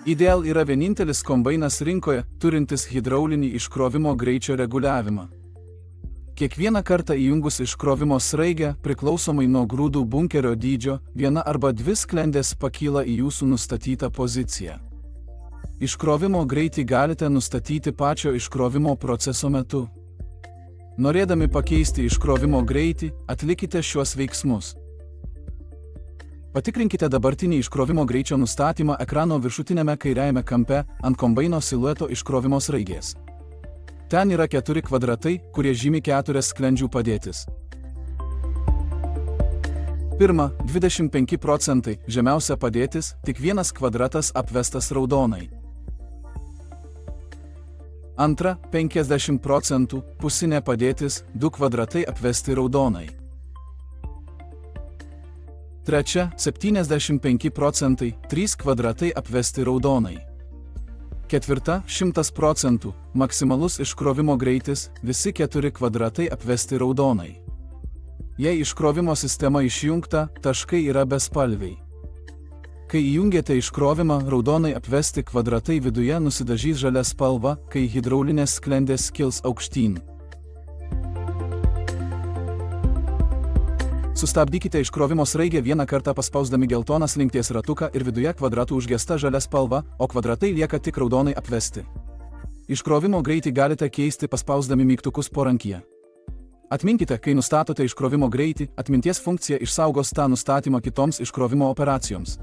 Ideal yra vienintelis kombainas rinkoje, turintis hidraulinį iškrovimo greičio reguliavimą. Kiekvieną kartą įjungus iškrovimo sraigę, priklausomai nuo grūdų bunkerio dydžio, viena arba dvi sklendės pakyla į jūsų nustatytą poziciją. Iškrovimo greitį galite nustatyti pačio iškrovimo proceso metu. Norėdami pakeisti iškrovimo greitį, atlikite šiuos veiksmus. Patikrinkite dabartinį iškrovimo greičio nustatymą ekrano viršutinėme kairiajame kampe ant kombaino silueto iškrovimo sraigės. Ten yra 4 kvadratai, kurie žymi 4 sklendžių padėtis. Pirma, 25 procentai, žemiausia padėtis, tik vienas kvadratas apvestas raudonai. Antra, 50 procentų, pusinė padėtis, 2 kvadratai apvesti raudonai. Trečia, 75 procentai, 3 kvadratai apvesti raudonai. Ketvirta, 100 procentų, maksimalus iškrovimo greitis, visi 4 kvadratai apvesti raudonai. Jei iškrovimo sistema išjungta, taškai yra bespalviai. Kai įjungiate iškrovimą, raudonai apvesti kvadratai viduje nusidažys žalia spalva, kai hidraulinės sklendės kils aukštyn. Sustabdykite iškrovimo sraigę vieną kartą paspausdami geltoną slinkties ratuką ir viduje kvadratų užgesta žalia spalva, o kvadratai lieka tik raudonai apvesti. Iškrovimo greitį galite keisti paspausdami mygtukus porankyje. Atminkite, kai nustatote iškrovimo greitį, atminties funkcija išsaugos tą nustatymą kitoms iškrovimo operacijoms.